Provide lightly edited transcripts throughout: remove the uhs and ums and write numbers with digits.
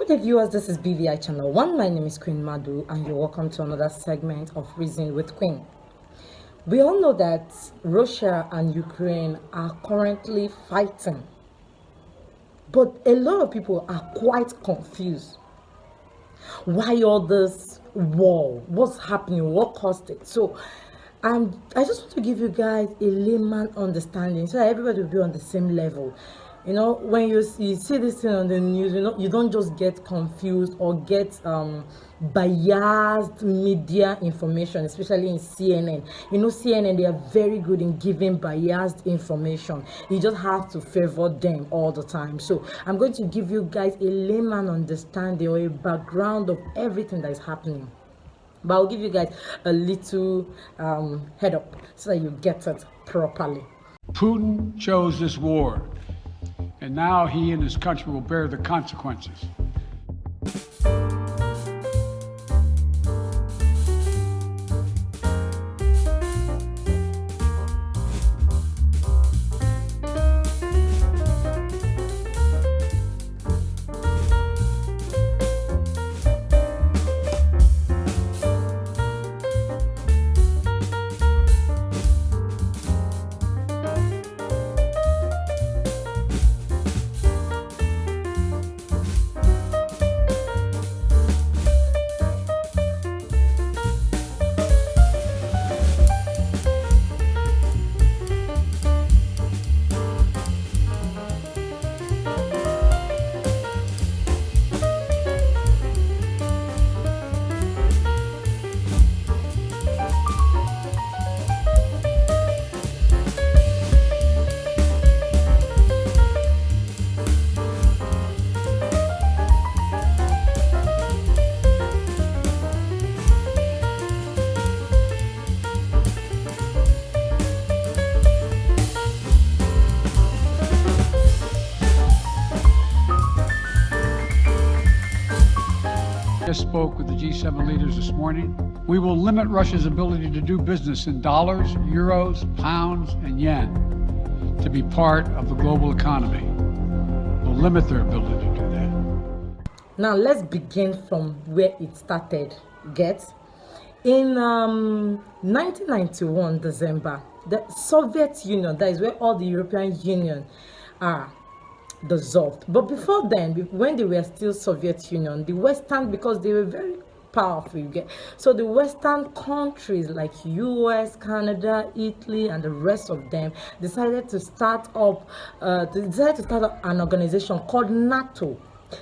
Good day, viewers. This is BVI Channel 1. My name is Queen Madu, and you're welcome to another segment of Reason with Queen. We all know that Russia and Ukraine are currently fighting, but a lot of people are quite confused. Why all this war? What's happening? What caused it? So, I just want to give you guys a layman understanding so that everybody will be on the same level. You know, when you see this thing on the news, you don't just get confused or get biased media information, especially in CNN. You know, CNN, they are very good in giving biased information. You just have to favor them all the time. So I'm going to give you guys a layman understanding or a background of everything that is happening. But I'll give you guys a little head up so that you get it properly. Putin chose this war, and now he and his country will bear the consequences. Just spoke with the G7 leaders this morning. We will limit Russia's ability to do business in dollars, euros, pounds, and yen to be part of the global economy. We'll limit their ability to do that. Now let's begin from where it started. In 1991 December, the Soviet Union, that is where all the European Union are, dissolved. But before then, when they were still Soviet Union, the Western, because they were very powerful, so the Western countries like US, Canada, Italy, and the rest of them decided to start up an organization called NATO.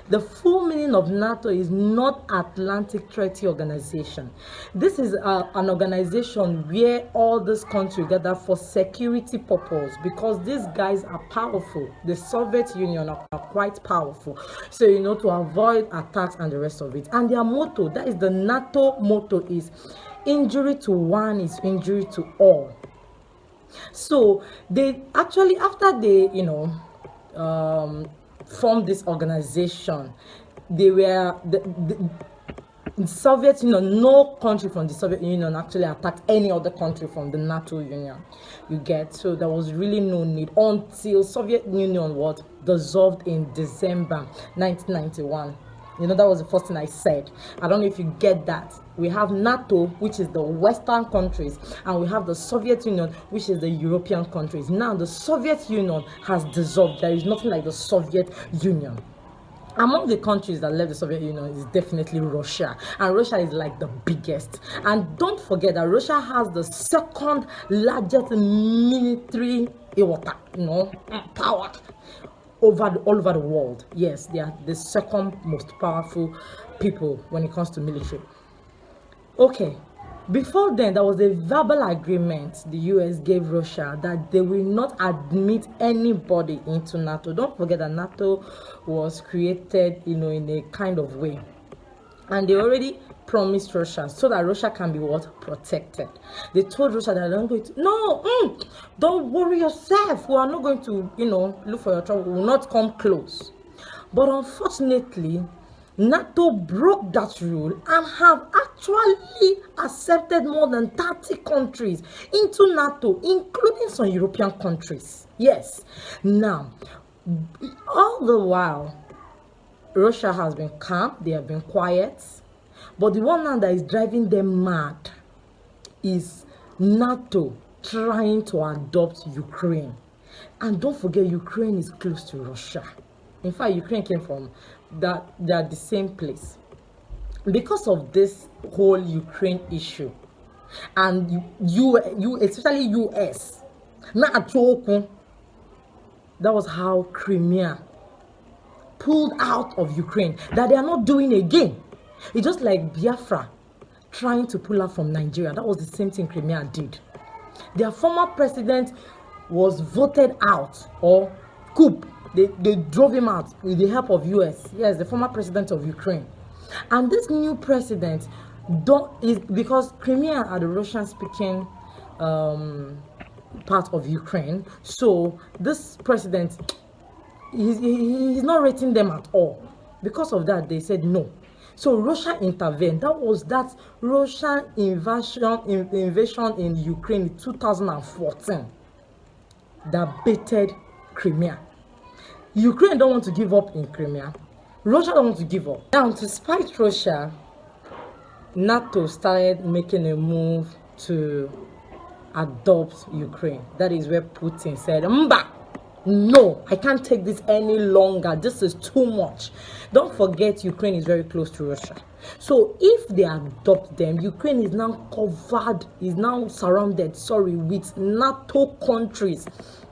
The full meaning of NATO is North Atlantic Treaty Organization. This is an organization where all these countries gather for security purpose, because these guys are powerful. The Soviet Union are quite powerful, so to avoid attacks and the rest of it. And their motto, that is the NATO motto, is injury to one is injury to all. So they actually, after they formed this organization, they were the Soviet Union. No country from the Soviet Union actually attacked any other country from the NATO Union. So there was really no need until Soviet Union was dissolved in December 1991. That was the first thing I said. I don't know if you get that. We have NATO, which is the Western countries, and we have the Soviet Union, which is the European countries. Now the Soviet Union has dissolved. There is nothing like the Soviet Union. Among the countries that left the Soviet Union is definitely Russia, and Russia is like the biggest. And don't forget that Russia has the second largest military power all over the world. Yes, they are the second most powerful people when it comes to military. Okay, before then, there was a verbal agreement the US gave Russia that they will not admit anybody into NATO. Don't forget that NATO was created, in a kind of way. And they already promised Russia so that Russia can be protected. They told Russia that they're not going to, don't worry yourself. We are not going to, look for your trouble. We will not come close. But unfortunately, NATO broke that rule and have actually accepted more than 30 countries into NATO, including some European countries. Yes. Now, all the while, Russia has been calm, they have been quiet. But the one now that is driving them mad is NATO trying to adopt Ukraine. And don't forget, Ukraine is close to Russia. In fact, Ukraine came from that, they are the same place. Because of this whole Ukraine issue, and you especially US, that was how Crimea pulled out of Ukraine, that they are not doing again. It's just like Biafra trying to pull out from Nigeria. That was the same thing Crimea did. Their former president was voted out, or coup. They drove him out with the help of US. Yes, the former president of Ukraine. And this new president is because Crimea are the Russian-speaking part of Ukraine. So this president, he's not rating them at all. Because of that, they said no. So Russia intervened. That was that Russian invasion in Ukraine in 2014 that baited Crimea. Ukraine don't want to give up in Crimea. Russia don't want to give up. Now, to spite Russia, NATO started making a move to adopt Ukraine. That is where Putin said, Mba, no, I can't take this any longer. This is too much. Don't forget, Ukraine is very close to Russia. So if they adopt them, Ukraine is now covered, is now surrounded, with NATO countries.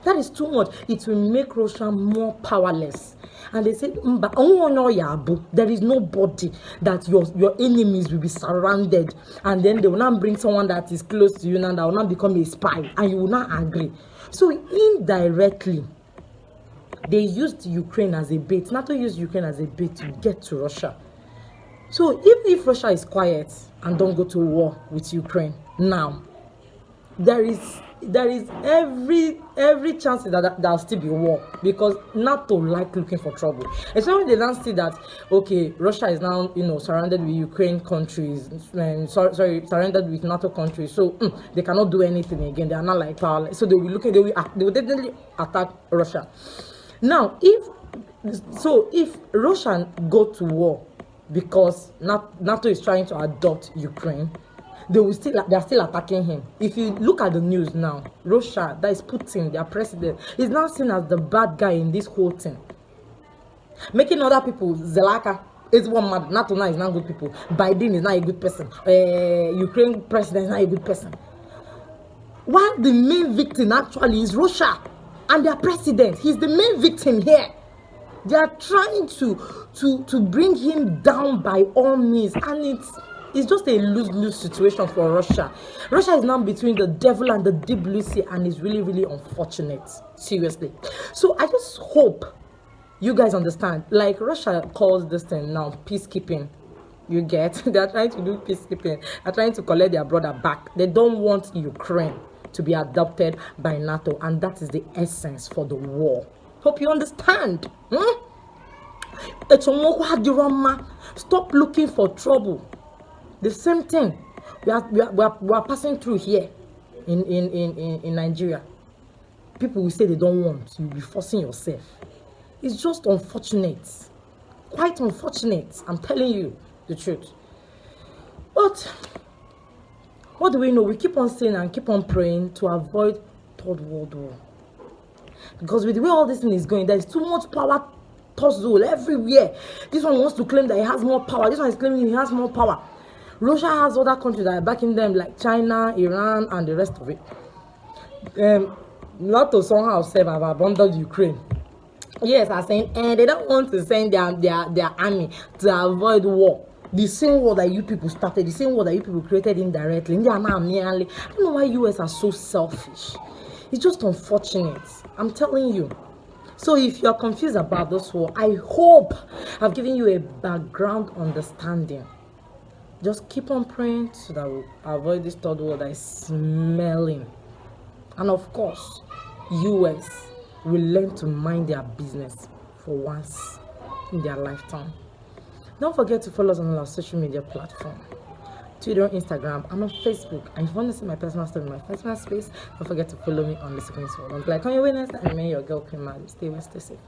That is too much. It will make Russia more powerless. And they said, there is nobody that your enemies will be surrounded. And then they will not bring someone that is close to you and that will not become a spy. And you will not agree. So indirectly, they used Ukraine as a bait. NATO used Ukraine as a bait to get to Russia. So even if Russia is quiet and don't go to war with Ukraine now, there is every chance that there'll still be war, because NATO like looking for trouble. Especially when they now see that, okay, Russia is now surrounded with Ukraine countries, surrounded with NATO countries, so they cannot do anything again. They are not like powerless, so they will definitely attack Russia. Now, if Russia go to war because NATO is trying to adopt Ukraine, they are still attacking him. If you look at the news now, Russia, that is Putin, their president, is now seen as the bad guy in this whole thing. Making other people, Zelaka is one mad, NATO now is not good people. Biden is not a good person. Ukraine president is not a good person. While the main victim actually is Russia and their president. He's the main victim here. They are trying to bring him down by all means, and it's just a lose-lose situation for Russia. Russia is now between the devil and the deep blue sea, and it's really, really unfortunate. Seriously. So I just hope you guys understand. Like, Russia calls this thing now peacekeeping. You get? They are trying to do peacekeeping. They are trying to collect their brother back. They don't want Ukraine to be adopted by NATO, and that is the essence for the war. Hope you understand. Stop looking for trouble. The same thing we are passing through here in Nigeria. People will say they don't want. You'll be forcing yourself. It's just unfortunate. Quite unfortunate. I'm telling you the truth. But what do we know? We keep on saying and keep on praying to avoid Third World War. Because with the way all this thing is going, there is too much power tussle everywhere. This one wants to claim that he has more power. This one is claiming he has more power. Russia has other countries that are backing them, like China, Iran, and the rest of it. NATO somehow said have abandoned Ukraine. Yes, I'm saying, and they don't want to send their army to avoid war. The same war that you people started, the same war that you people created indirectly. They are now merely. I don't know why US are so selfish. It's just unfortunate. I'm telling you. So if you're confused about this war, I hope I've given you a background understanding. Just keep on praying so that we avoid this third world that is smelling. And of course, US will learn to mind their business for once in their lifetime. Don't forget to follow us on our social media platform. Twitter, Instagram, and on Facebook. And if you want to see my personal story in my personal space, don't forget to follow me on the Second World. Like on your Wednesday, and may your girl Queen Stay well, stay safe.